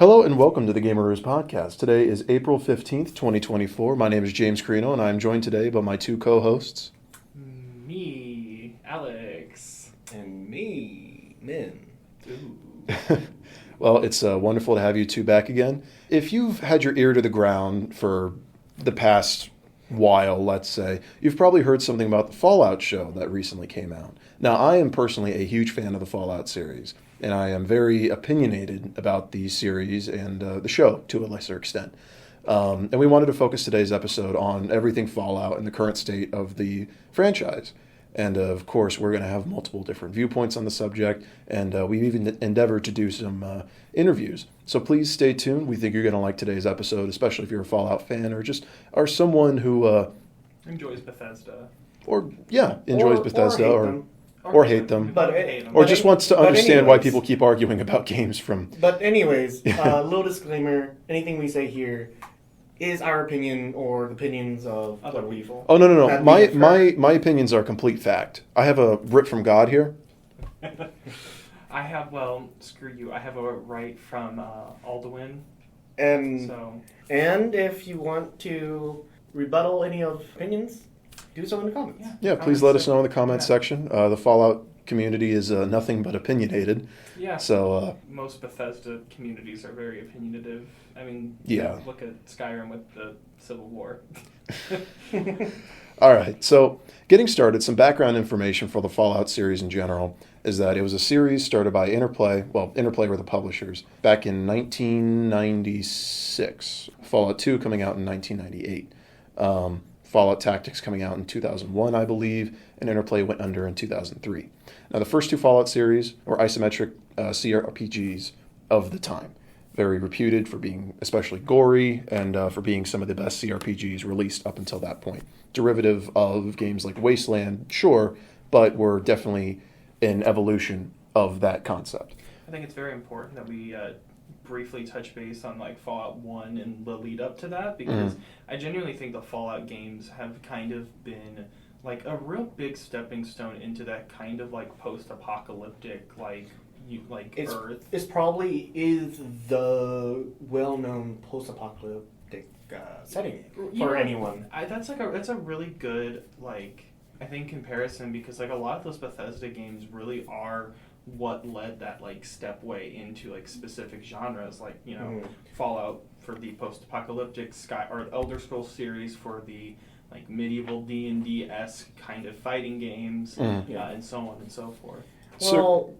Hello and welcome to the GamerRoos Podcast. Today is April 15th, 2024. My name is James Carrino and I am joined today by my two co-hosts. Me, Alex. And me, Minh. Well, it's wonderful to have you two back again. If you've had your ear to the ground for the past while, let's say, you've probably heard something about the Fallout show that recently came out. Now, I am personally a huge fan of the Fallout series, and I am very opinionated about the series and the show to a lesser extent. And we wanted to focus today's episode on everything Fallout and the current state of the franchise. And of course, we're going to have multiple different viewpoints on the subject, and we've even endeavored to do some interviews. So please stay tuned. We think you're going to like today's episode, especially if you're a Fallout fan or just are someone who enjoys Bethesda. Enjoys Bethesda or hate them. Or just wants to understand why people keep arguing about games from... But anyways, little disclaimer, anything we say here is our opinion or the opinions of other people. Oh, no. My opinions are complete fact. I have a rip from God here. Screw you. I have a right from Alduin. And if you want to rebuttal any of opinions, do so in the comments. Yeah, please let us know in the comments section. The Fallout community is nothing but opinionated. Yeah. So most Bethesda communities are very opinionative. I mean, look at Skyrim with the Civil War. All right. So getting started, some background information for the Fallout series in general is that it was a series started by Interplay. Well, Interplay were the publishers back in 1996. Fallout 2 coming out in 1998. Fallout Tactics coming out in 2001, I believe, and Interplay went under in 2003. Now, the first two Fallout series were isometric CRPGs of the time, very reputed for being especially gory and for being some of the best CRPGs released up until that point. Derivative of games like Wasteland, sure, but were definitely an evolution of that concept. I think it's very important that we briefly touch base on like Fallout 1 and the lead up to that, because I genuinely think the Fallout games have kind of been like a real big stepping stone into that kind of like post-apocalyptic Earth. It probably is the well-known post-apocalyptic setting for anyone. That's a really good I think comparison, because like a lot of those Bethesda games really are what led that stepway into specific genres, Fallout for the post-apocalyptic or Elder Scrolls series for the medieval D&D-esque kind of fighting games, and so on and so forth. Well,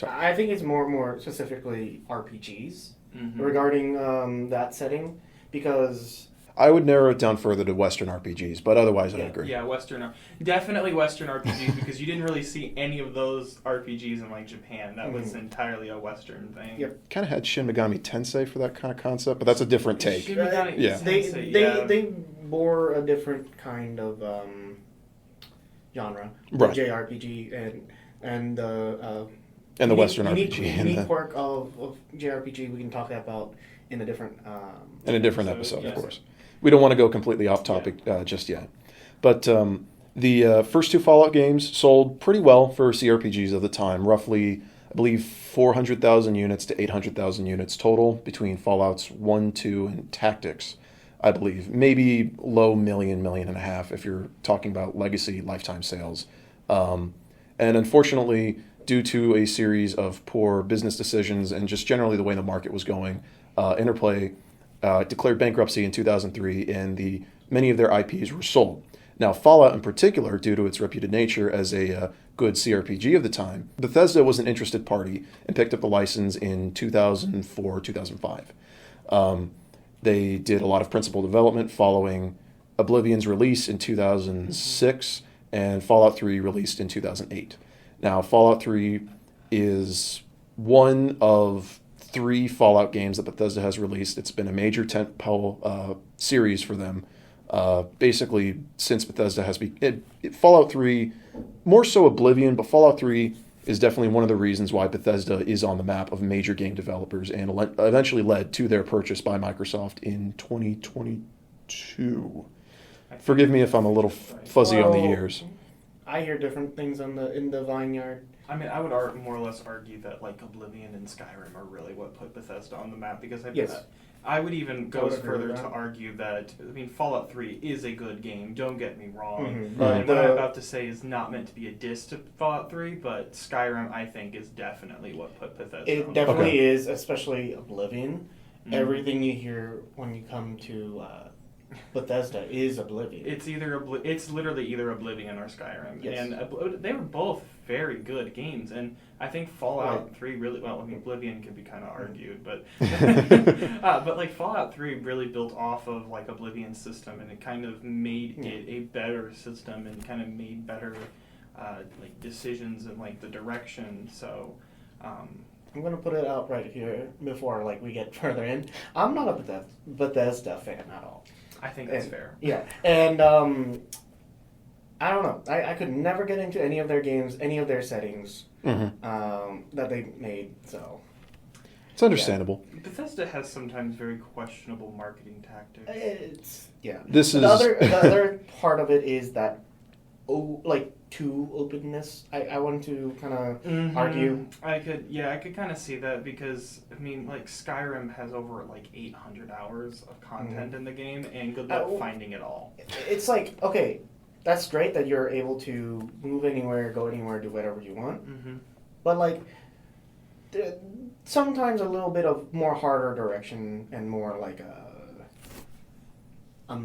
I think it's more specifically RPGs regarding that setting, because I would narrow it down further to Western RPGs, but otherwise I agree. Yeah, definitely Western RPGs, because you didn't really see any of those RPGs in Japan. That was entirely a Western thing. Yep. Kind of had Shin Megami Tensei for that kind of concept, but that's a different take. They bore a different kind of genre, right? JRPG and the Western RPG. Unique quirk of JRPG we can talk about in a different episode, of course. We don't want to go completely off topic just yet. But the first two Fallout games sold pretty well for CRPGs of the time. Roughly, I believe, 400,000 units to 800,000 units total between Fallouts 1, 2, and Tactics, I believe. Maybe low million and a half if you're talking about legacy lifetime sales. And unfortunately, due to a series of poor business decisions and just generally the way the market was going, Interplay declared bankruptcy in 2003, and many of their IPs were sold. Now, Fallout in particular, due to its reputed nature as a good CRPG of the time, Bethesda was an interested party and picked up the license in 2004, 2005. They did a lot of principal development following Oblivion's release in 2006 and Fallout 3 released in 2008. Now, Fallout 3 is one of 3 Fallout games that Bethesda has released. It's been a major tentpole series for them. Basically, since Bethesda has Fallout 3, more so Oblivion, but Fallout 3 is definitely one of the reasons why Bethesda is on the map of major game developers, and eventually led to their purchase by Microsoft in 2022. Forgive me if I'm a little fuzzy on the years. I hear different things in the vineyard. I mean, I would more or less argue that like Oblivion and Skyrim are really what put Bethesda on the map because I would even go further to argue that, I mean, Fallout 3 is a good game, don't get me wrong. Mm-hmm. And what I'm about to say is not meant to be a diss to Fallout 3, but Skyrim, I think, is definitely what put Bethesda on the map. It definitely is, especially Oblivion. Mm-hmm. Everything you hear when you come to Bethesda is Oblivion. It's literally either Oblivion or Skyrim. Yes. And they were both very good games, and I think Fallout 3 really, well, I mean, Oblivion can be kind of argued, but but like Fallout 3 really built off of like Oblivion's system, and it kind of made it a better system and kind of made better like decisions and like the direction. So I'm gonna put it out right here before like we get further in. I'm not a Bethesda fan at all. I think that's fair. Yeah, and I don't know. I could never get into any of their games, any of their settings that they made. So it's understandable. Yeah. Bethesda has sometimes very questionable marketing tactics. The other part of it is that too openness. I want to kind of argue. I could kind of see that because I mean, like Skyrim has over like 800 hours of content in the game, and good luck finding it all. It's like, okay, that's great that you're able to move anywhere, go anywhere, do whatever you want. Mm-hmm. But like, sometimes a little bit of more harder direction and more like how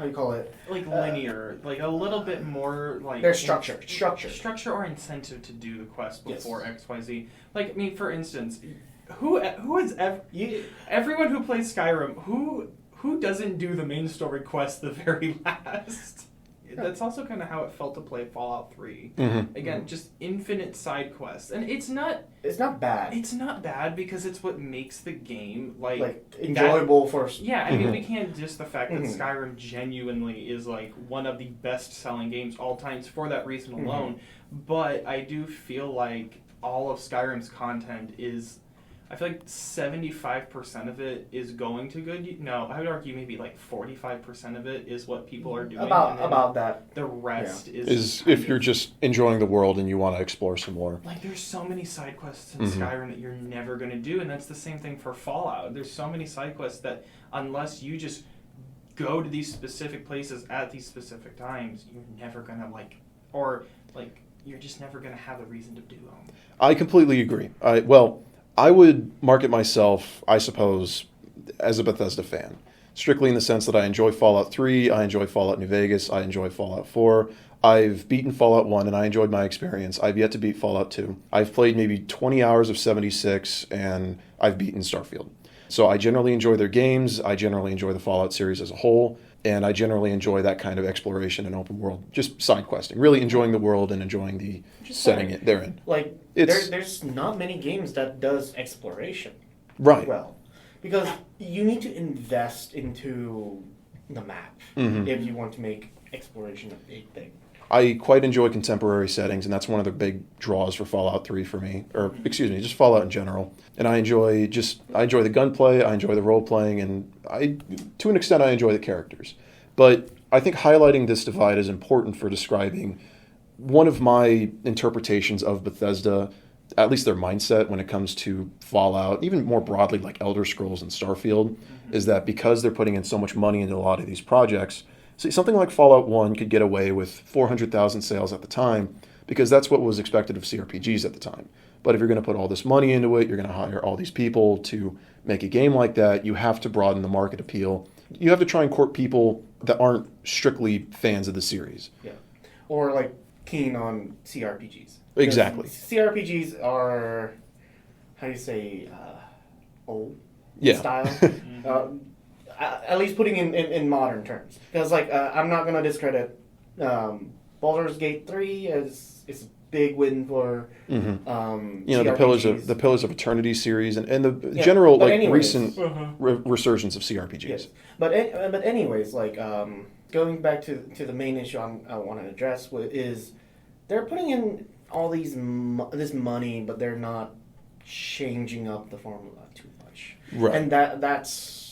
do you call it? Like linear, like a little bit more like... There's structure. Structure or incentive to do the quest before XYZ. Like, I mean, for instance, who has everyone who plays Skyrim, who doesn't do the main story quest the very last? That's also kind of how it felt to play Fallout 3. Mm-hmm. Again, just infinite side quests. And it's not bad. It's not bad because it's what makes the game like enjoyable for... Yeah, I mean, we can't just the fact that Skyrim genuinely is like one of the best-selling games all times for that reason alone. But I do feel like all of Skyrim's content is... I feel like 75% of it is going to good. No, I would argue maybe like 45% of it is what people are doing. About that. The rest is if you're just enjoying the world and you want to explore some more. Like there's so many side quests in Skyrim that you're never going to do, and that's the same thing for Fallout. There's so many side quests that unless you just go to these specific places at these specific times, you're never going to you're just never going to have a reason to do them. I completely agree. I would market myself, I suppose, as a Bethesda fan, strictly in the sense that I enjoy Fallout 3, I enjoy Fallout New Vegas, I enjoy Fallout 4. I've beaten Fallout 1 and I enjoyed my experience. I've yet to beat Fallout 2. I've played maybe 20 hours of 76 and I've beaten Starfield. So I generally enjoy their games, I generally enjoy the Fallout series as a whole, and I generally enjoy that kind of exploration and open world, just side questing, really enjoying the world and enjoying the setting they're in. Like, there's not many games that does exploration well, because you need to invest into the map if you want to make exploration a big thing. I quite enjoy contemporary settings, and that's one of the big draws for Fallout 3 for me, or excuse me, just Fallout in general. And I enjoy the gunplay, I enjoy the role-playing, and to an extent I enjoy the characters. But I think highlighting this divide is important for describing one of my interpretations of Bethesda, at least their mindset when it comes to Fallout, even more broadly like Elder Scrolls and Starfield, is that because they're putting in so much money into a lot of these projects, see, something like Fallout 1 could get away with 400,000 sales at the time because that's what was expected of CRPGs at the time. But if you're going to put all this money into it, you're going to hire all these people to make a game like that, you have to broaden the market appeal. You have to try and court people that aren't strictly fans of the series. Yeah. Or like keen on CRPGs. Exactly. CRPGs are, how do you say, old style. At least putting in modern terms. Because I'm not going to discredit Baldur's Gate 3 as it's a big win for the Pillars of Eternity series and the general recent resurgence of CRPGs. Yes. But anyways, going back to the main issue I want to address is they're putting in all this money, but they're not changing up the formula too much. Right. And that's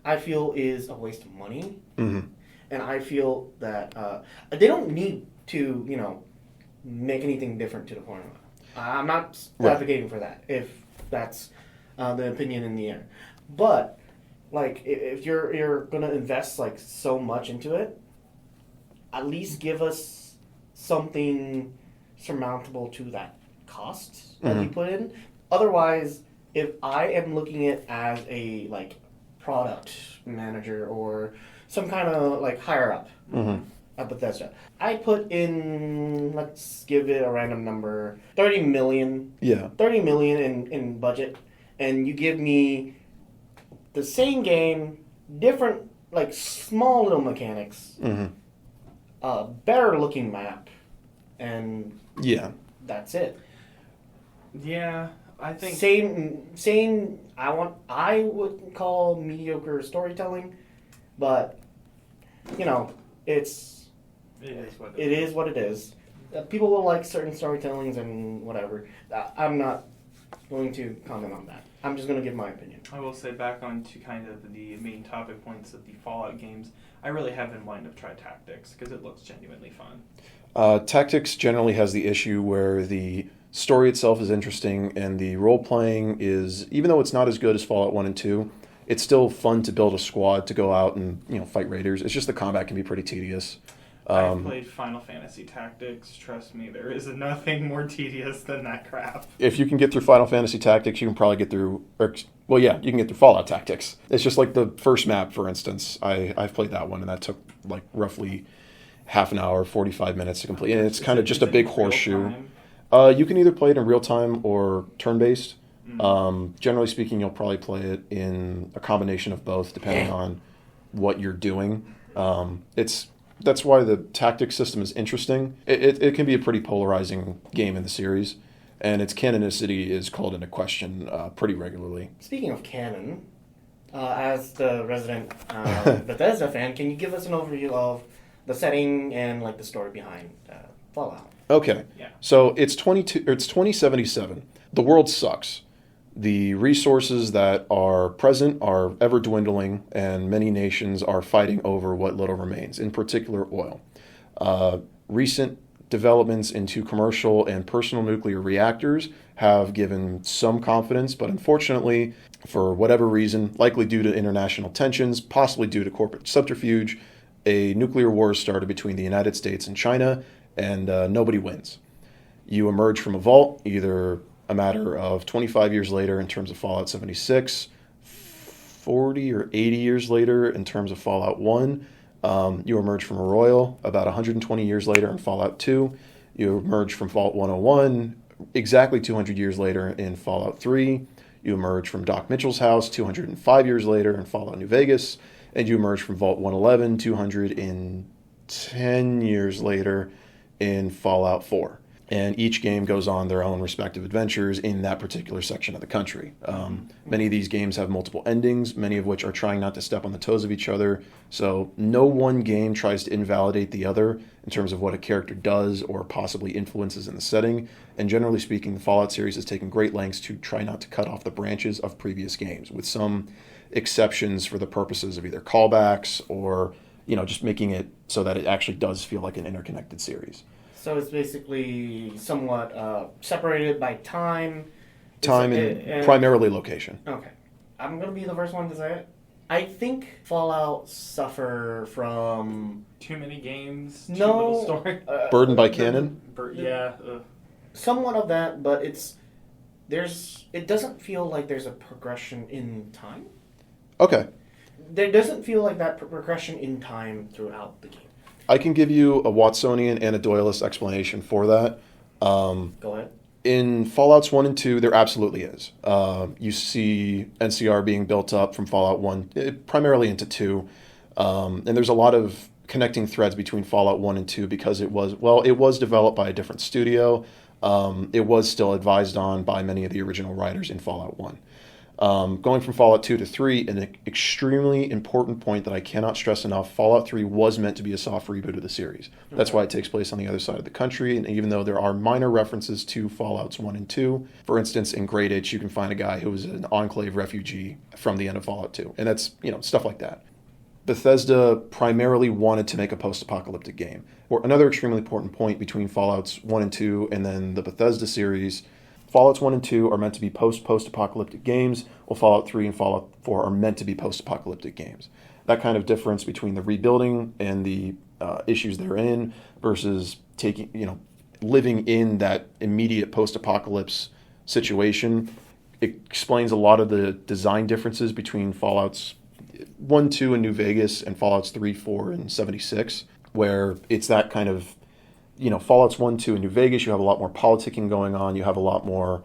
I feel is a waste of money. And I feel that they don't need to, make anything different to the formula. I'm not advocating for that, if that's the opinion in the air. But, like, if you're going to invest, like, so much into it, at least give us something surmountable to that cost that you put in. Otherwise, if I am looking at it as a, like, product manager or some kind of, like, higher up at Bethesda, I put in, let's give it a random number, 30 million. Yeah. 30 million in budget, and you give me the same game, different, like, small little mechanics, a better looking map, and that's it. Yeah, I think same. I would call mediocre storytelling, but you know, it is what it is. People will like certain storytellings and whatever. I'm not going to comment on that. I'm just going to give my opinion. I will say, back on to kind of the main topic points of the Fallout games, I really have in mind to try Tactics because it looks genuinely fun. Tactics generally has the issue where the story itself is interesting and the role-playing is, even though it's not as good as Fallout 1 and 2, it's still fun to build a squad to go out and fight raiders. It's just the combat can be pretty tedious. I've played Final Fantasy Tactics. Trust me, there is nothing more tedious than that crap. If you can get through Final Fantasy Tactics, you can probably get through... you can get through Fallout Tactics. It's just like the first map, for instance. I've played that one, and that took like roughly half an hour, 45 minutes to complete. And it's kind of just a big horseshoe. You can either play it in real time or turn-based. Generally speaking, you'll probably play it in a combination of both, depending on what you're doing. That's why the tactics system is interesting. It can be a pretty polarizing game in the series, and its canonicity is called into question pretty regularly. Speaking of canon, as the resident Bethesda fan, can you give us an overview of the setting and like the story behind Fallout? Okay. Yeah. So it's 2077. The world sucks. The resources that are present are ever dwindling, and many nations are fighting over what little remains, in particular oil. Recent developments into commercial and personal nuclear reactors have given some confidence, but unfortunately, for whatever reason, likely due to international tensions, possibly due to corporate subterfuge, a nuclear war started between the United States and China, and nobody wins. You emerge from a vault, either a matter of 25 years later in terms of Fallout 76, 40 or 80 years later in terms of Fallout 1. You emerge from a royal about 120 years later in Fallout 2. You emerge from Vault 101 exactly 200 years later in Fallout 3. You emerge from Doc Mitchell's house 205 years later in Fallout New Vegas. And you emerge from Vault 111 210 years later in Fallout 4. And each game goes on their own respective adventures in that particular section of the country. Many of these games have multiple endings, many of which are trying not to step on the toes of each other. So no one game tries to invalidate the other in terms of what a character does or possibly influences in the setting. And generally speaking, the Fallout series has taken great lengths to try not to cut off the branches of previous games, with some exceptions for the purposes of either callbacks or just making it so that it actually does feel like an interconnected series. So it's basically somewhat separated by time. Time and primarily location. Okay. I'm going to be the first one to say it. I think Fallout suffer from... Too many games, too little story. Burdened by canon? Somewhat of that, but it doesn't feel like there's a progression in time. Okay. There doesn't feel like that progression in time throughout the game. I can give you a Watsonian and a Doyleist explanation for that. Go ahead. In Fallouts 1 and 2, there absolutely is. You see NCR being built up from Fallout 1, primarily into 2. And there's a lot of connecting threads between Fallout 1 and 2 because it was developed by a different studio. It was still advised on by many of the original writers in Fallout 1. Going from Fallout 2 to 3, an extremely important point that I cannot stress enough, Fallout 3 was meant to be a soft reboot of the series. That's why it takes place on the other side of the country, and even though there are minor references to Fallouts 1 and 2, for instance, in Great Itch, you can find a guy who was an Enclave refugee from the end of Fallout 2, and that's, stuff like that. Bethesda primarily wanted to make a post-apocalyptic game. Or another extremely important point between Fallouts 1 and 2 and then the Bethesda series, Fallouts 1 and 2 are meant to be post-apocalyptic games, while Fallout 3 and Fallout 4 are meant to be post-apocalyptic games. That kind of difference between the rebuilding and the issues therein versus living in that immediate post-apocalypse situation, it explains a lot of the design differences between Fallouts 1, 2 in New Vegas and Fallouts 3, 4 and 76, where it's that kind of, Fallouts 1, 2 in New Vegas, you have a lot more politicking going on, you have a lot more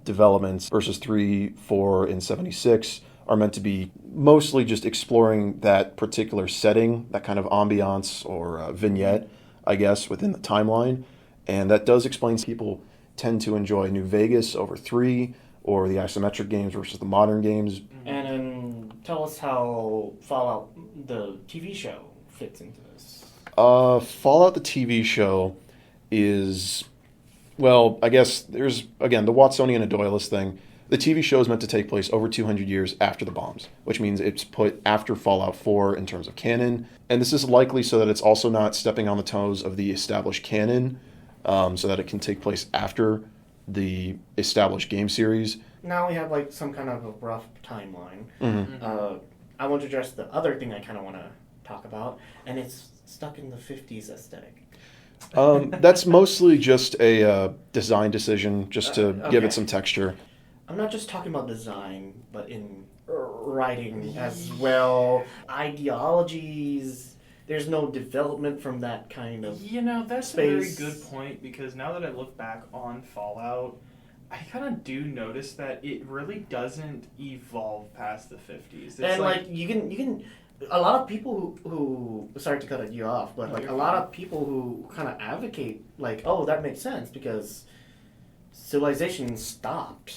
developments, versus 3, 4 and 76 are meant to be mostly just exploring that particular setting, that kind of ambiance or vignette, I guess, within the timeline. And that does explain people tend to enjoy New Vegas over 3 or the isometric games versus the modern games. And then tell us how Fallout, the TV show, fits into this. Fallout, the TV show, is, well, I guess there's, again, the Watsonian and Doyleist thing. The TV show is meant to take place over 200 years after the bombs, which means it's put after Fallout 4 in terms of canon. And this is likely so that it's also not stepping on the toes of the established canon, so that it can take place after the established game series. Now we have like some kind of a rough timeline. Mm-hmm. I want to address the other thing I kind of want to talk about, and it's stuck in the 50s aesthetic. That's mostly just a design decision, just to give it some texture. I'm not just talking about design, but in writing as well. Ideologies. There's no development from that kind of that's space. a very good point, because now that I look back on Fallout, I kind of do notice that it really doesn't evolve past the 50s. It's and like you can a lot of people who sorry to cut you off, but like a lot of people who kind of advocate like, oh, that makes sense because civilization stopped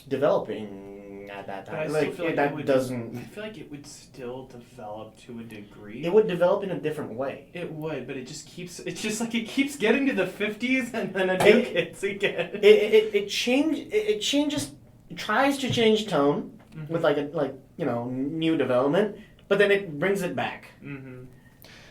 developing at that time. But I still feel like that doesn't. I feel like it would still develop to a degree. It would develop in a different way. It would, but it just keeps. It's just like it keeps getting to the 50s and then a nuke hits again. It changes. It tries to change tone with new development, but then it brings it back. Mm-hmm.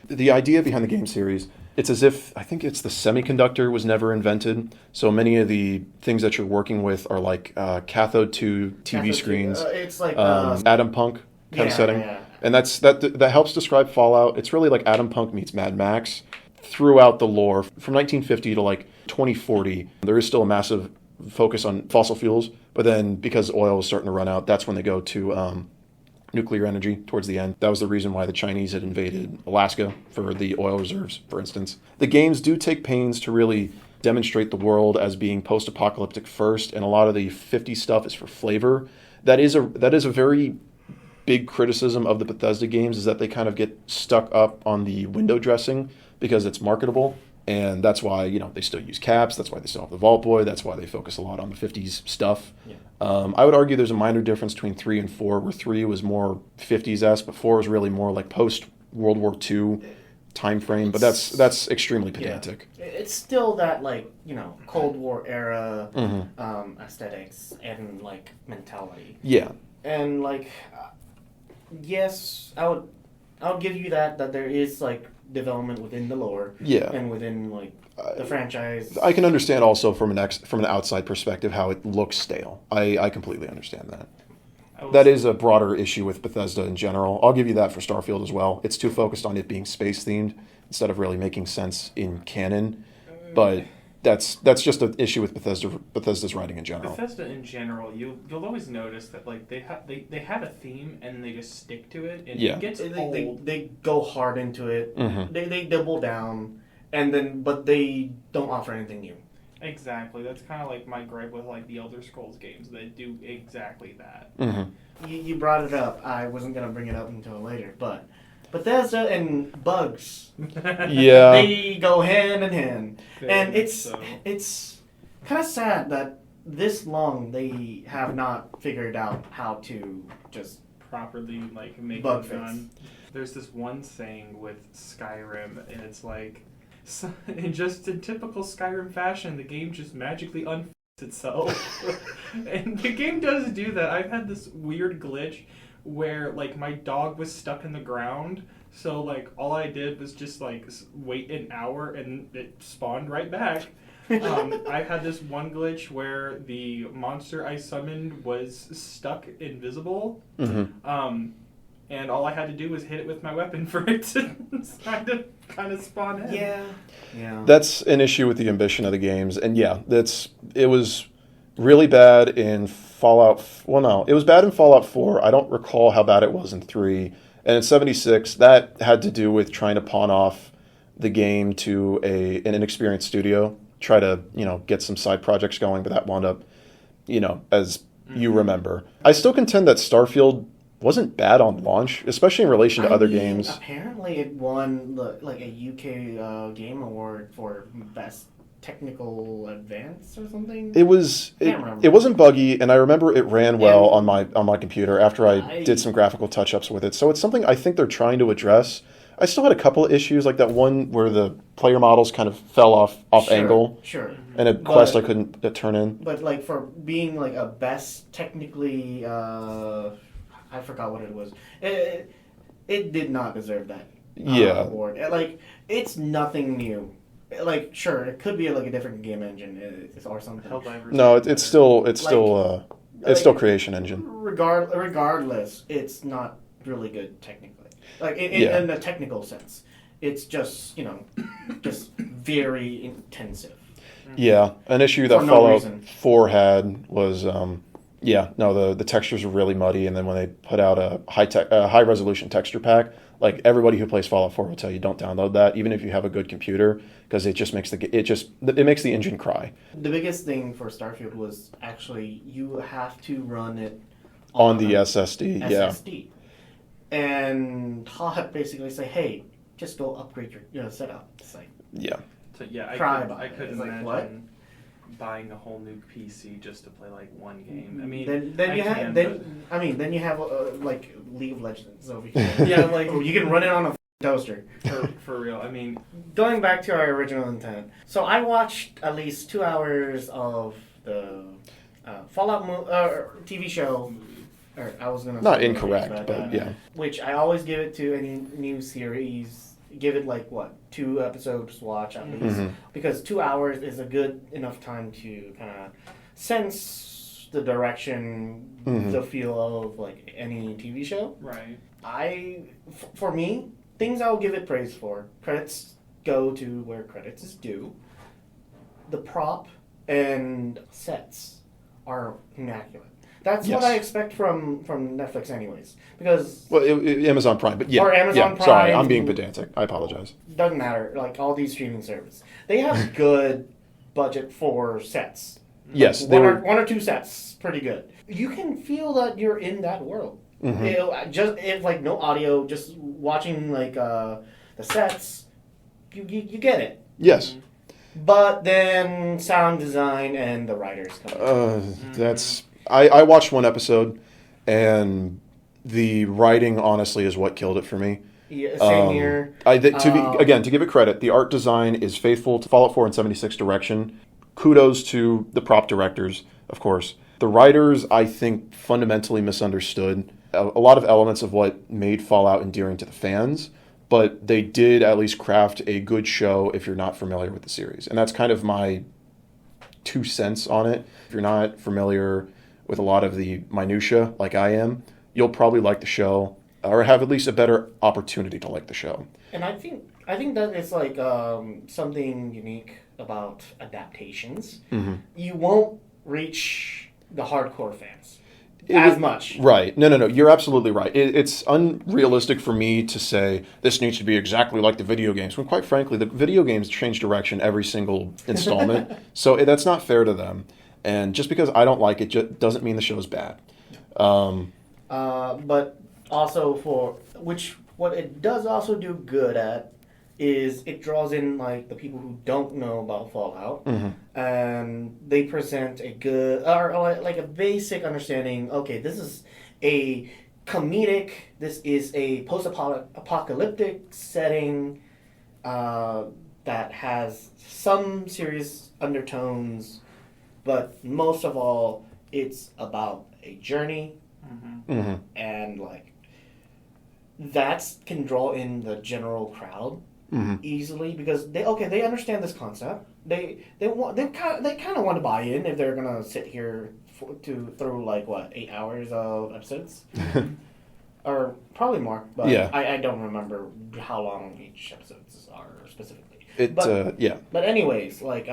The idea behind the game series, it's as if, I think it's the semiconductor was never invented. So many of the things that you're working with are like cathode to TV screens. It's like Atom Punk kind of setting. Yeah. And that helps describe Fallout. It's really like Atom Punk meets Mad Max. Throughout the lore, from 1950 to like 2040, there is still a massive focus on fossil fuels. But then because oil is starting to run out, that's when they go to nuclear energy towards the end. That was the reason why the Chinese had invaded Alaska for the oil reserves, for instance. The games do take pains to really demonstrate the world as being post-apocalyptic first, and a lot of the 50 stuff is for flavor. That is a very big criticism of the Bethesda games, is that they kind of get stuck up on the window dressing because it's marketable. And that's why, they still use caps. That's why they still have the Vault Boy. That's why they focus a lot on the 50s stuff. Yeah. I would argue there's a minor difference between 3 and 4, where 3 was more 50s-esque, but 4 is really more like post-World War II time frame. But that's extremely pedantic. Yeah. It's still that, Cold War era aesthetics and, mentality. Yeah. And, yes, I would give you that there is, development within the lore. Yeah. And within, the franchise. I can understand also from an outside perspective how it looks stale. I completely understand that. That is a broader issue with Bethesda in general. I'll give you that for Starfield as well. It's too focused on it being space-themed instead of really making sense in canon. But that's just an issue with Bethesda's writing in general. Bethesda in general, you'll always notice that they have a theme and they just stick to it, and it gets old. They go hard into it. Mm-hmm. They double down, but they don't offer anything new. Exactly. That's kind of like my gripe with the Elder Scrolls games. They do exactly that. Mm-hmm. You brought it up. I wasn't gonna bring it up until later, but Bethesda and bugs, yeah, they go hand in hand, and it's kind of sad that this long they have not figured out how to just properly make bug it done. There's this one saying with Skyrim, and it's in typical Skyrim fashion, the game just magically unfits itself. And the game does do that. I've had this weird glitch where like my dog was stuck in the ground. So like all I did was just like wait an hour and it spawned right back. I had this one glitch where the monster I summoned was stuck invisible. And all I had to do was hit it with my weapon for it to kind of spawn in. Yeah. That's an issue with the ambition of the games. And yeah, it was really bad in Fallout. Well, no, it was bad in Fallout 4. I don't recall how bad it was in 3. And in 76, that had to do with trying to pawn off the game to an inexperienced studio, try to, get some side projects going, but that wound up, as you remember. I still contend that Starfield wasn't bad on launch, especially in relation to other games. Apparently it won like a UK Game Award for Best Technical Advance or something. It wasn't buggy, and I remember it ran well on my computer after I did some graphical touch-ups with it. So it's something I think they're trying to address. I still had a couple of issues, like that one where the player models kind of fell off angle. Sure. And a quest I couldn't turn in. But like for being like a best technically, I forgot what it was. It did not deserve that award. Like it's nothing new. Like sure, it could be like a different game engine or something. No, it's still creation engine. Regardless, it's not really good technically. Like in a technical sense, it's just just very intensive. Yeah, an issue that Fallout 4 had was the textures were really muddy, and then when they put out a high resolution texture pack, like everybody who plays Fallout 4 will tell you don't download that, even if you have a good computer, because it just makes the engine cry. The biggest thing for Starfield was actually you have to run it on the SSD. SSD. And Todd basically say, hey, just go upgrade your setup. It's like So I could imagine what? buying a whole new PC just to play like one game. I mean, then you have like League of Legends over here. Like you can run it on a toaster. For real. I mean, going back to our original intent. So I watched at least 2 hours of the Fallout TV show. Or I was gonna not incorrect, but yeah. Which I always give it to any new series. Give it like 2 episodes watch at least, because 2 hours is a good enough time to kind of sense the direction, the feel of like any TV show. Right. For me, things I'll give it praise for. Credits go to where credits is due. The prop and sets are immaculate. That's what I expect from Netflix anyways. Because Amazon Prime, but Or Amazon Prime. Sorry, I'm being pedantic. I apologize. Doesn't matter. Like all these streaming services, they have good budget for sets. Yes, one or 2 sets, pretty good. You can feel that you're in that world. If like no audio, just watching like the sets, you get it. Yes. But then sound design and the writers come. That's. I watched one episode, and the writing, honestly, is what killed it for me. Yeah, same here. To give it credit, the art design is faithful to Fallout 4 and 76 direction. Kudos to the prop directors, of course. The writers, I think, fundamentally misunderstood a lot of elements of what made Fallout endearing to the fans, but they did at least craft a good show if you're not familiar with the series. And that's kind of my 2 cents on it. If you're not familiar with a lot of the minutia like I am, you'll probably like the show or have at least a better opportunity to like the show. And I think that it's like something unique about adaptations. You won't reach the hardcore fans as much. Right. No. You're absolutely right. It's unrealistic for me to say this needs to be exactly like the video games, when quite frankly, the video games change direction every single installment. So that's not fair to them. And just because I don't like it doesn't mean the show's bad. But also what it does also do good at is it draws in like the people who don't know about Fallout, and they present a good or like a basic understanding. Okay, this is a comedic. This is a post-apocalyptic setting that has some serious undertones. But most of all, it's about a journey and like that can draw in the general crowd easily because they understand this concept. They kind of want to buy in if they're gonna sit here through like 8 hours of episodes. Or probably more, but I don't remember how long each episodes are specifically. But anyways, like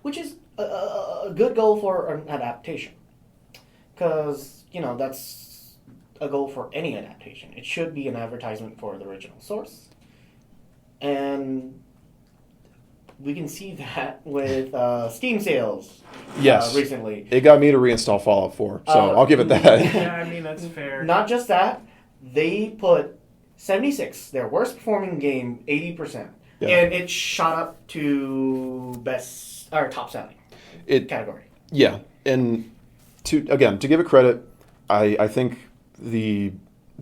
which is a good goal for an adaptation, because that's a goal for any adaptation. It should be an advertisement for the original source, and we can see that with Steam sales. Yes. Recently. It got me to reinstall Fallout 4, so I'll give it that. Yeah, I mean, that's fair. Not just that, they put 76, their worst performing game, 80%. Yeah. And it shot up to top selling category. Yeah, and to give it credit, I think they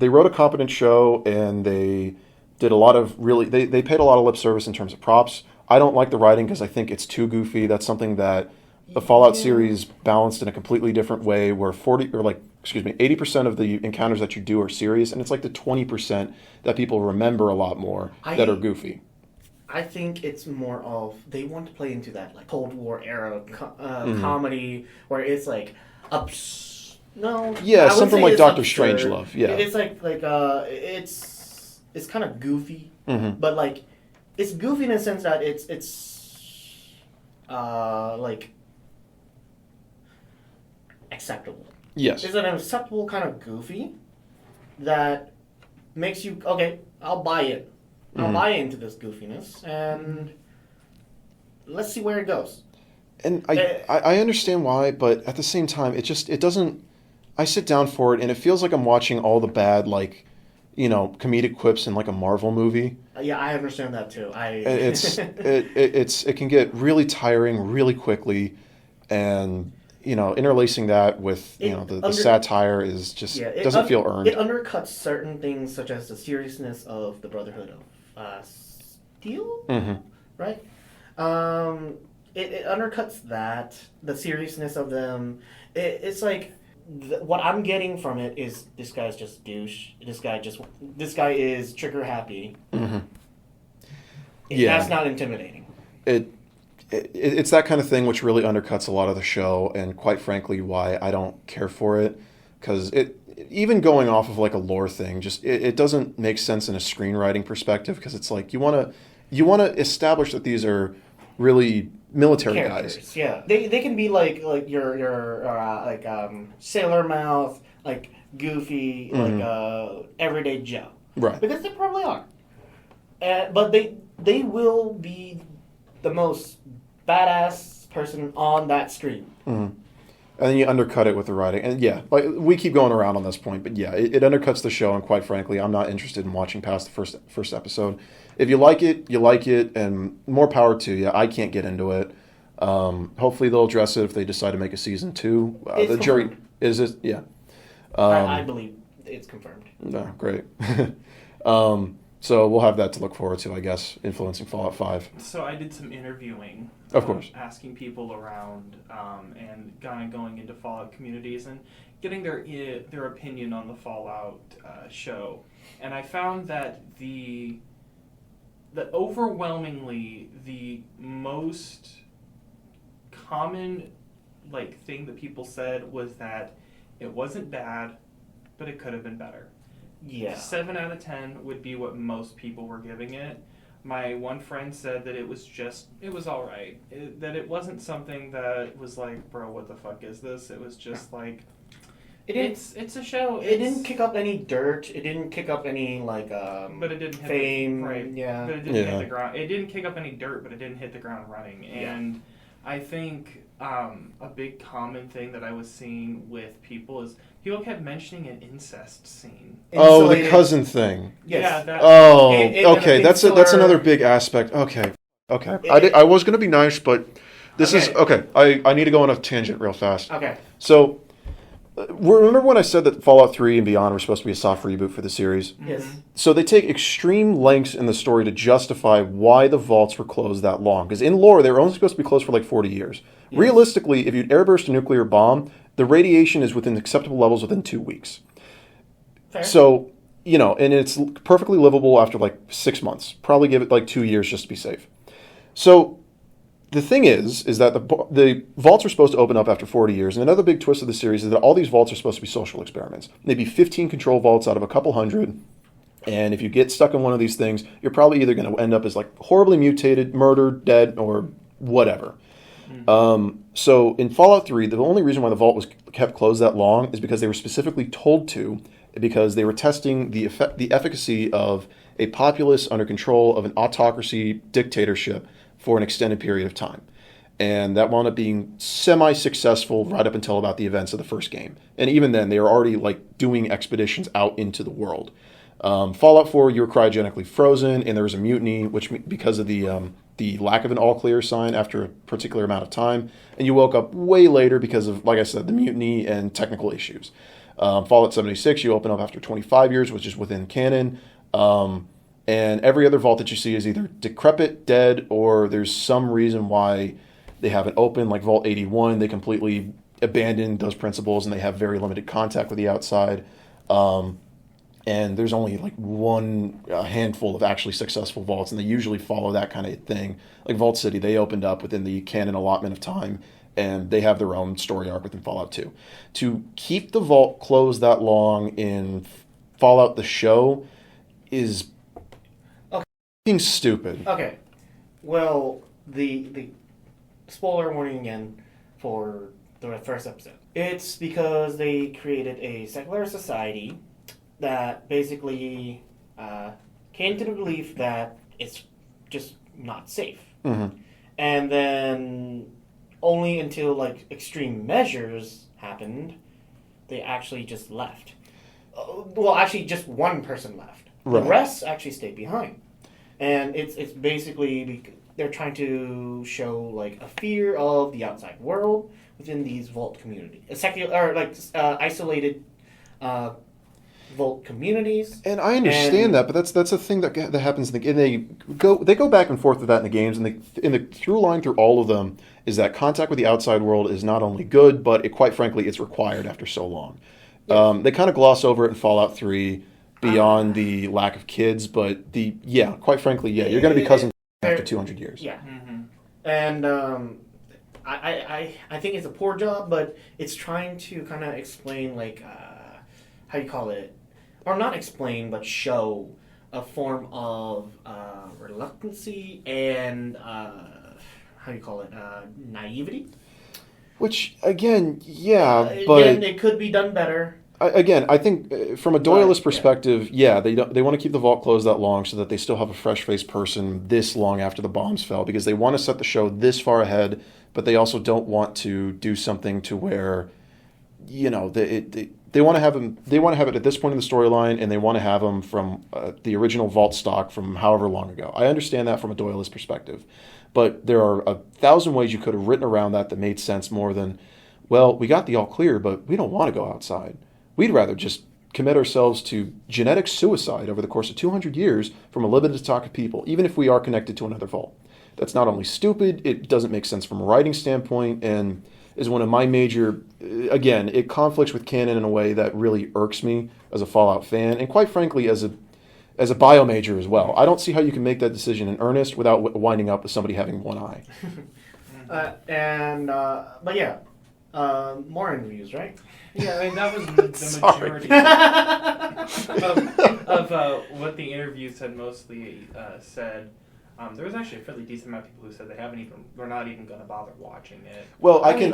wrote a competent show, and they did a lot of they paid a lot of lip service in terms of props. I don't like the writing because I think it's too goofy. That's something that the Fallout series balanced in a completely different way, where 80% of the encounters that you do are serious, and it's like the 20% that people remember a lot more that are goofy. I think it's more of they want to play into that like Cold War era comedy where it's like something like Dr. Strangelove. Yeah, it's like it's kind of goofy, but like. It's goofy in the sense that it's like acceptable. Yes. It's an acceptable kind of goofy that makes you I'll buy it. I'll buy into this goofiness, and let's see where it goes. And I understand why, but at the same time, it doesn't. I sit down for it, and it feels like I'm watching all the bad comedic quips in like a Marvel movie. Yeah, I understand that too. It can get really tiring really quickly, and interlacing that with the satire is just doesn't feel earned. It undercuts certain things such as the seriousness of the Brotherhood of Steel, right? It undercuts the seriousness of them. It's like. What I'm getting from it is this guy's just douche. This guy is trigger happy. That's not intimidating. It's that kind of thing which really undercuts a lot of the show, and quite frankly, why I don't care for it. Because even going off of like a lore thing, it doesn't make sense in a screenwriting perspective. Because it's like you want to establish that these are really military characters, guys. Yeah, they can be like your Sailor Mouth, like goofy, like everyday Joe. Right. Because they probably are. But they will be the most badass person on that screen. And then you undercut it with the writing. And we keep going around on this point, but it undercuts the show, and quite frankly, I'm not interested in watching past the first episode. If you like it, and more power to you. I can't get into it. Hopefully they'll address it if they decide to make a season 2. The jury is it? Yeah. I believe it's confirmed. No, great. So we'll have that to look forward to, I guess, influencing Fallout 5. So I did some interviewing. Of course. Asking people around and kind of going into Fallout communities and getting their opinion on the Fallout show. And I found that that overwhelmingly the most common thing that people said was that it wasn't bad, but it could have been better. Yeah. 7 out of 10 would be what most people were giving it. My one friend said that it was all right. That it wasn't something that was like, bro, what the fuck is this? It was just like, it's a show. It didn't kick up any dirt. It didn't kick up any but it didn't fame. Right. Yeah. But it didn't hit the ground. It didn't kick up any dirt, but it didn't hit the ground running. And I think a big common thing that I was seeing with people is people kept mentioning an incest scene. Oh, the cousin thing. Yes. Yeah. Okay. That's another big aspect. Okay. I was going to be nice, but this is okay. I need to go on a tangent real fast. Okay. So, remember when I said that Fallout 3 and Beyond were supposed to be a soft reboot for the series? Yes. So they take extreme lengths in the story to justify why the vaults were closed that long. Because in lore, they were only supposed to be closed for like 40 years. Yes. Realistically, if you airburst a nuclear bomb, the radiation is within acceptable levels within 2 weeks. Fair. So, and it's perfectly livable after like 6 months. Probably give it like 2 years just to be safe. So the thing is that the vaults are supposed to open up after 40 years. And another big twist of the series is that all these vaults are supposed to be social experiments. Maybe 15 control vaults out of a couple hundred. And if you get stuck in one of these things, you're probably either going to end up as like horribly mutated, murdered, dead, or whatever. So in Fallout 3, the only reason why the vault was kept closed that long is because they were specifically told to, because they were testing the efficacy of a populace under control of an autocracy dictatorship for an extended period of time. And that wound up being semi-successful right up until about the events of the first game. And even then, they were already like doing expeditions out into the world. Fallout 4, you were cryogenically frozen, and there was a mutiny, which because of the lack of an all-clear sign after a particular amount of time. And you woke up way later because of, like I said, the mutiny and technical issues. Fallout 76, you open up after 25 years, which is within canon. And every other vault that you see is either decrepit, dead, or there's some reason why they haven't opened. Like Vault 81, they completely abandoned those principles and they have very limited contact with the outside. And there's only like a handful of actually successful vaults, and they usually follow that kind of thing. Like Vault City, they opened up within the canon allotment of time, and they have their own story arc within Fallout 2. To keep the vault closed that long in Fallout the show is stupid. Okay. Well, the spoiler warning again for the first episode. It's because they created a secular society that basically came to the belief that it's just not safe. Mm-hmm. And then only until like extreme measures happened, they actually just left. Well, actually just one person left. Right. The rest actually stayed behind. And it's basically they're trying to show like a fear of the outside world within these vault communities, isolated vault communities. And I understand that, but that's a thing that happens in the game. They go back and forth with that in the games, and the through line through all of them is that contact with the outside world is not only good, but quite frankly, it's required after so long. Yes. They kind of gloss over it in Fallout 3. Beyond the lack of kids, but quite frankly, you're going to be cousins after 200 years. Yeah, mm-hmm. And I think it's a poor job, but it's trying to kind of explain like how you call it, or not explain, but show a form of reluctancy and how you call it, naivety. Which again, but it could be done better. Again, I think from a Doyleist perspective, they want to keep the vault closed that long so that they still have a fresh-faced person this long after the bombs fell, because they want to set the show this far ahead, but they also don't want to do something to where, they want to have them. They want to have it at this point in the storyline, and they want to have them from the original vault stock from however long ago. I understand that from a Doyleist perspective, but there are 1,000 ways you could have written around that made sense more than, well, we got the all clear, but we don't want to go outside. We'd rather just commit ourselves to genetic suicide over the course of 200 years from a limited stock of people, even if we are connected to another vault. That's not only stupid, it doesn't make sense from a writing standpoint, and is one of my major... Again, it conflicts with canon in a way that really irks me as a Fallout fan, and quite frankly, as a bio major as well. I don't see how you can make that decision in earnest without winding up with somebody having one eye. More interviews, right? Yeah, I mean, that was the majority of what the interviews had mostly said. There was actually a fairly decent amount of people who said we're not even going to bother watching it. Well, I can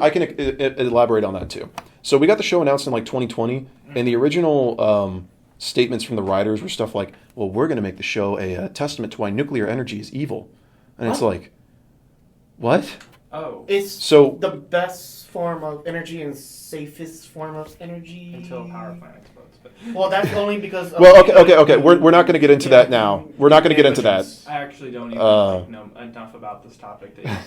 elaborate on that too. So we got the show announced in like 2020, and the original statements from the writers were stuff like, well, we're going to make the show a testament to why nuclear energy is evil. And it's like, what? It's So the best form of energy and safest form of energy. Until a power plant explodes. But Well, that's only because. Of well, okay. We're not going to get into that now. We're not going to get into that. I actually don't even know enough about this topic to even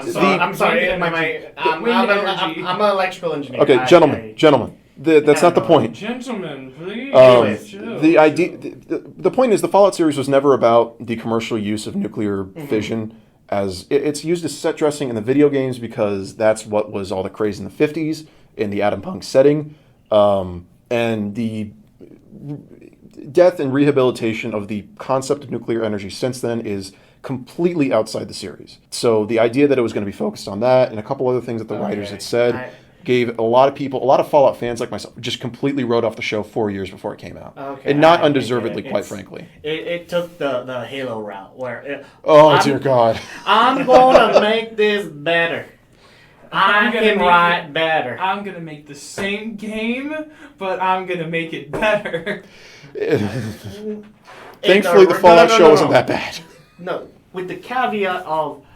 debate. I'm sorry. Wind I'm energy. an electrical engineer. Okay, gentlemen. That's not the point. Gentlemen, please. The idea, the point is, the Fallout series was never about the commercial use of nuclear fission. As it's used as set dressing in the video games because that's what was all the craze in the 50s in the Atom Punk setting, and the death and rehabilitation of the concept of nuclear energy since then is completely outside the series. So the idea that it was going to be focused on that and a couple other things that the writers had said gave a lot of Fallout fans like myself, just completely wrote off the show 4 years before it came out. Okay, and not undeservedly, quite frankly. It took the Halo route where... dear God. I'm going to make this better. I can write better. I'm going to make the same game, but I'm going to make it better. Thankfully, the Fallout show wasn't that bad. No, with the caveat of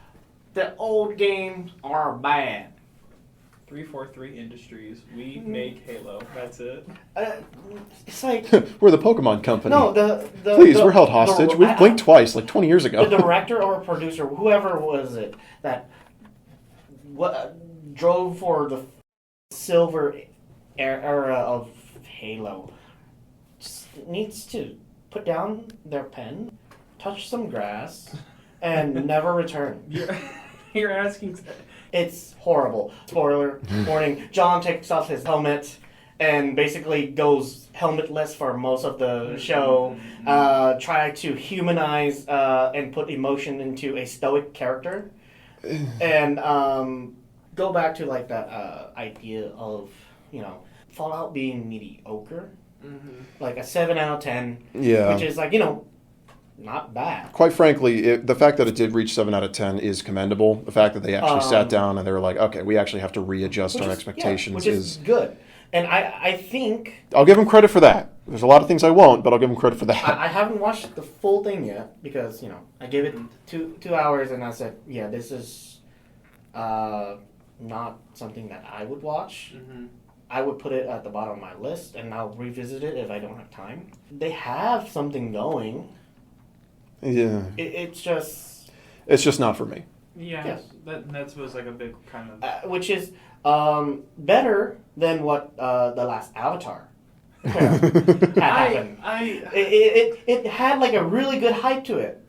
the old games are bad. 343 Industries. We make Halo. That's it. It's like we're the Pokemon company. No, please, we're held hostage. We've blinked twice, like 20 years ago. The director or producer, whoever was it, that drove for the silver era of Halo, just needs to put down their pen, touch some grass, and never return. You're asking. It's horrible. Spoiler warning. John takes off his helmet and basically goes helmetless for most of the show. Try to humanize and put emotion into a stoic character. And go back to like that idea of, Fallout being mediocre. Like a 7 out of 10. Yeah. Which is like, not bad. Quite frankly, the fact that it did reach 7 out of 10 is commendable. The fact that they actually sat down and they were like, okay, we actually have to readjust our expectations. Which is good. And I think... I'll give them credit for that. There's a lot of things I won't, but I'll give them credit for that. I haven't watched the full thing yet because, I gave it 2 hours and I said, yeah, this is not something that I would watch. I would put it at the bottom of my list and I'll revisit it if I don't have time. They have something going. Yeah. It's just not for me. Yeah. Yes. That was like a big kind of... which is better than what the last Avatar had happened. It had like a really good hype to it.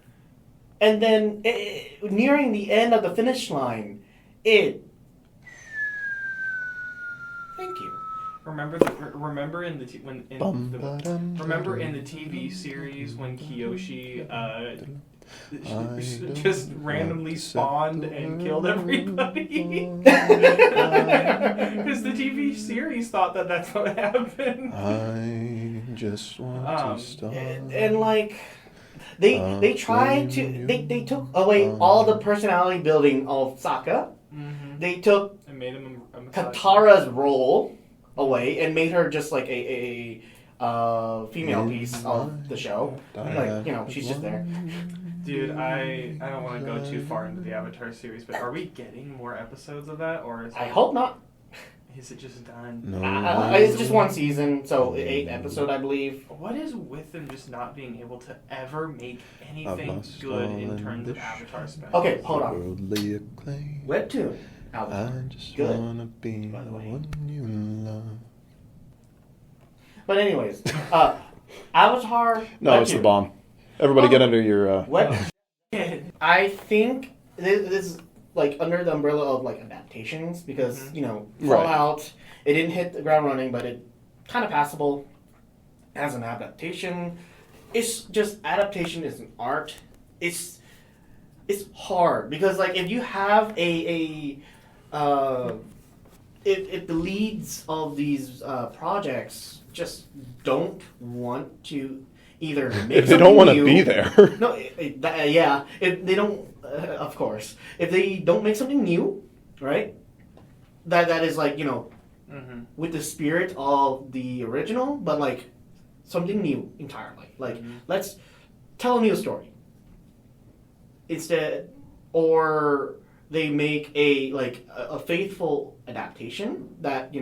And then nearing the end of the finish line, Thank you. Remember in the TV series when Kiyoshi just randomly spawned and killed everybody? Because the TV series thought that that's what happened. I just want to stop. And like they tried to they took away all the personality building of Sokka. They took and made him Katara's role away and made her just like a female piece of the show. Like, she's just there. Dude, I don't want to go too far into the Avatar series, but are we getting more episodes of that, or I hope not. Is it just done? No. It's just one season, so 8 episodes, I believe. What is with them just not being able to ever make anything good in terms of Avatar spin-offs? Okay, hold on. Webtoon. I just good. wanna be By the way. one you love. But anyways, Avatar. No, Webtoon. it's the bomb. Everybody get under your... What? I think this is like under the umbrella of like adaptations because, Fallout, it didn't hit the ground running, but it kind of passable as an adaptation. It's just adaptation is an art. It's hard because like if you have if the leads of these projects just don't want to either make if they don't want new, to be there. No, yeah. If they don't, of course, if they don't make something new, right? That is like with the spirit of the original, but like something new entirely. Like let's tell a new story instead, or they make a faithful adaptation that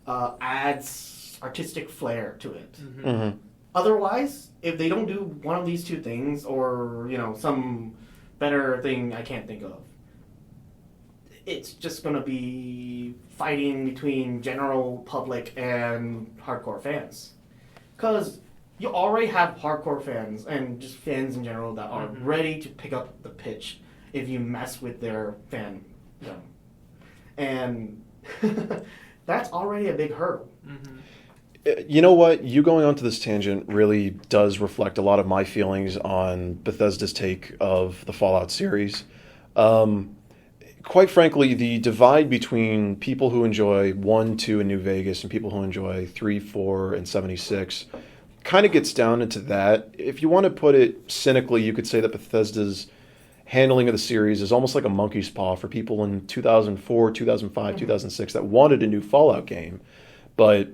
adds artistic flair to it. Mm-hmm. Mm-hmm. Otherwise, if they don't do one of these two things, or some better thing I can't think of, it's just gonna be fighting between general public and hardcore fans. Because you already have hardcore fans and just fans in general that are ready to pick up the pitch if you mess with their fandom. And that's already a big hurdle. Mm-hmm. You know what? You going onto this tangent really does reflect a lot of my feelings on Bethesda's take of the Fallout series. Quite frankly, the divide between people who enjoy 1, 2, and New Vegas and people who enjoy 3, 4, and 76 kind of gets down into that. If you want to put it cynically, you could say that Bethesda's handling of the series is almost like a monkey's paw for people in 2004, 2005, 2006 that wanted a new Fallout game. But,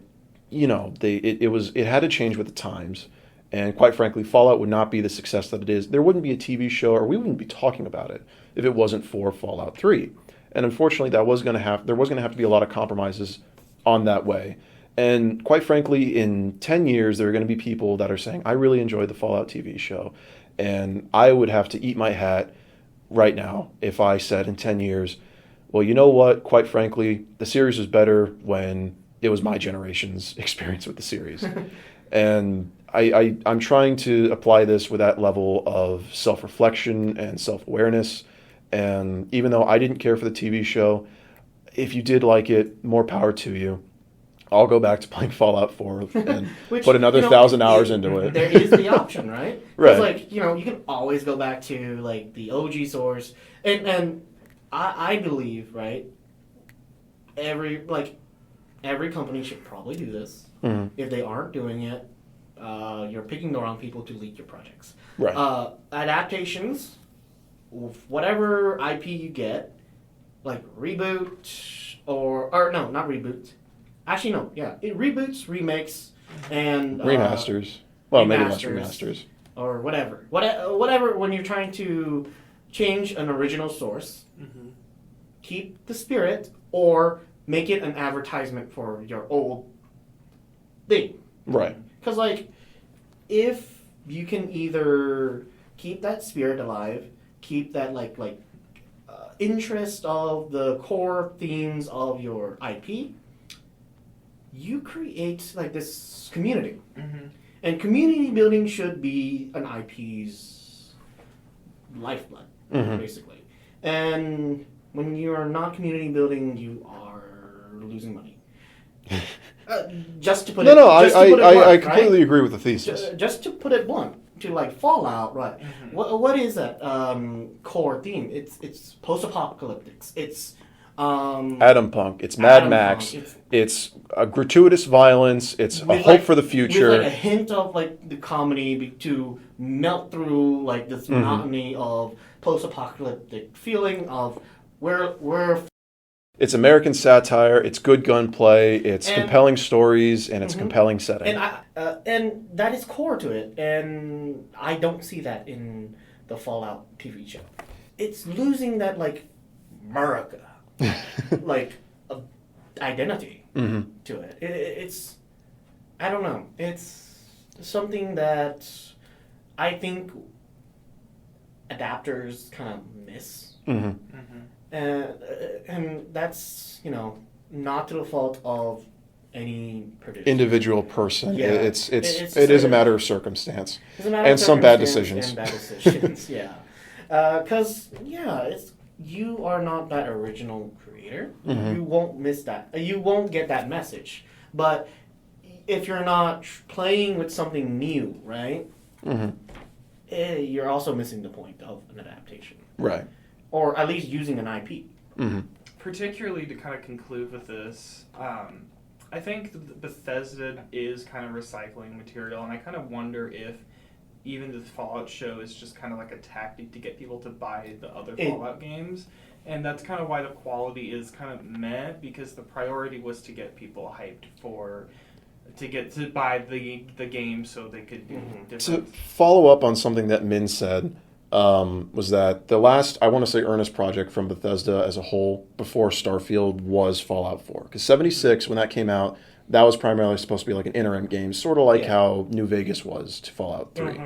it had to change with the times. And quite frankly, Fallout would not be the success that it is. There wouldn't be a TV show, or we wouldn't be talking about it if it wasn't for Fallout 3. And unfortunately, there was going to have to be a lot of compromises on that way. And quite frankly, in 10 years, there are going to be people that are saying, I really enjoyed the Fallout TV show. And I would have to eat my hat right now if I said in 10 years, well, you know what? Quite frankly, the series was better when it was my generation's experience with the series. And I'm trying to apply this with that level of self-reflection and self-awareness. And even though I didn't care for the TV show, if you did like it, more power to you. I'll go back to playing Fallout 4 and put another 1,000 hours into it. There is the option, right? Right. You can always go back to the OG source, and I believe, right? Every company should probably do this. Mm-hmm. If they aren't doing it, you're picking the wrong people to lead your projects. Right. Adaptations, whatever IP you get, reboot or no, not reboot. Actually, no. Yeah, it reboots, remakes, and remasters. Well, maybe less remasters. Or whatever. Whatever. When you're trying to change an original source, keep the spirit, or make it an advertisement for your old thing. Right. Because if you can either keep that spirit alive, keep that interest of the core themes of your IP, you create this community. Mm-hmm. And community building should be an IP's lifeblood, basically. And when you are not community building, you are losing money. Just to put I completely agree with the thesis. Just to put it blunt, to Fallout, right? Mm-hmm. What is that core theme? It's post-apocalyptic. It's Atom Punk. It's Mad Max. It's a gratuitous violence. It's a hope for the future. With a hint of the comedy to melt through this monotony of post-apocalyptic feeling of we're. It's American satire. It's good gunplay. It's compelling stories, and it's compelling setting. And that is core to it. And I don't see that in the Fallout TV show. It's losing that America. Identity to it. It's I don't know. It's something that I think adapters kind of miss. And that's not to the fault of any producer. Individual person. Yeah. It is a matter of circumstance. And some bad decisions. And bad decisions, yeah. Because, you are not that original creator. You won't miss that. You won't get that message. But if you're not playing with something new, right? You're also missing the point of an adaptation. Right. Or at least using an IP. Particularly to kind of conclude with this, I think Bethesda is kind of recycling material, and I kind of wonder if even the Fallout show is just kind of a tactic to get people to buy the other Fallout games. And that's kind of why the quality is kind of meh, because the priority was to get people hyped to buy the game so they could do different. To follow up on something that Minh said, was that the last, I want to say, earnest project from Bethesda as a whole before Starfield was Fallout 4. Because 76, when that came out, that was primarily supposed to be like an interim game, sort of like how New Vegas was to Fallout 3.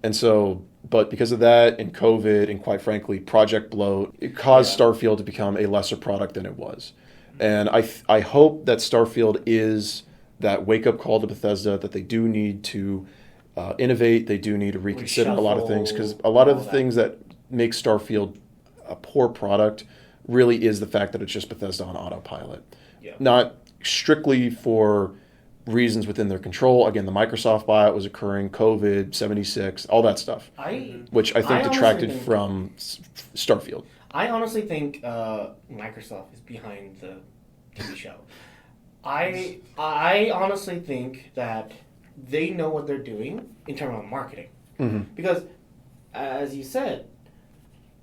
And so, but because of that and COVID and quite frankly, Project Bloat, it caused Starfield to become a lesser product than it was. And I hope that Starfield is that wake-up call to Bethesda that they do need to innovate, they do need to reconsider a lot of things, because a lot of the things that make Starfield a poor product really is the fact that it's just Bethesda on autopilot. Yeah. Not strictly for reasons within their control. Again, the Microsoft buyout was occurring, COVID, 76, all that stuff, which I think detracted from Starfield. I honestly think Microsoft is behind the TV show. I honestly think that they know what they're doing in terms of marketing. Because, as you said,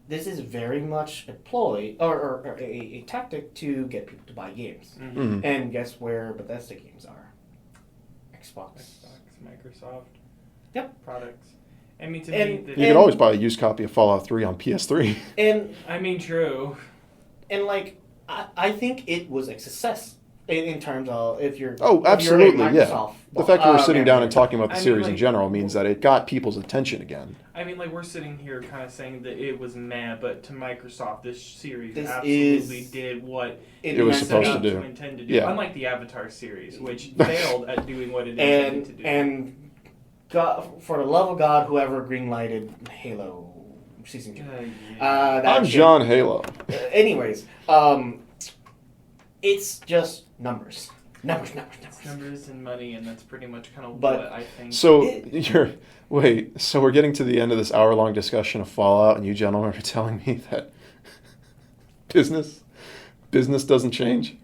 this is very much a ploy or a tactic to get people to buy games. And guess where Bethesda games are? Xbox, Microsoft. Yep. Products. I mean, you can always buy a used copy of Fallout 3 on PS3. And I mean, true. And like, I think it was a success in terms of if you're absolutely, if you're a Microsoft, the fact that we're sitting down and talking about the series in general means that it got people's attention again. I mean, like, we're sitting here kind of saying that it was meh, but to Microsoft, this series this absolutely did what it was supposed to do. Intended to do. Unlike the Avatar series, which failed at doing what it intended to do. And God, for the love of God, whoever greenlighted Halo Season 2. I'm John Halo. Anyways, it's just numbers. Numbers and money, and that's pretty much kind of what I think. So so we're getting to the end of this hour-long discussion of Fallout, and you gentlemen are telling me that business doesn't change?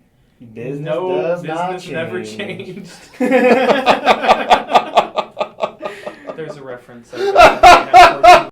Business does not change. Never changed. There's a reference.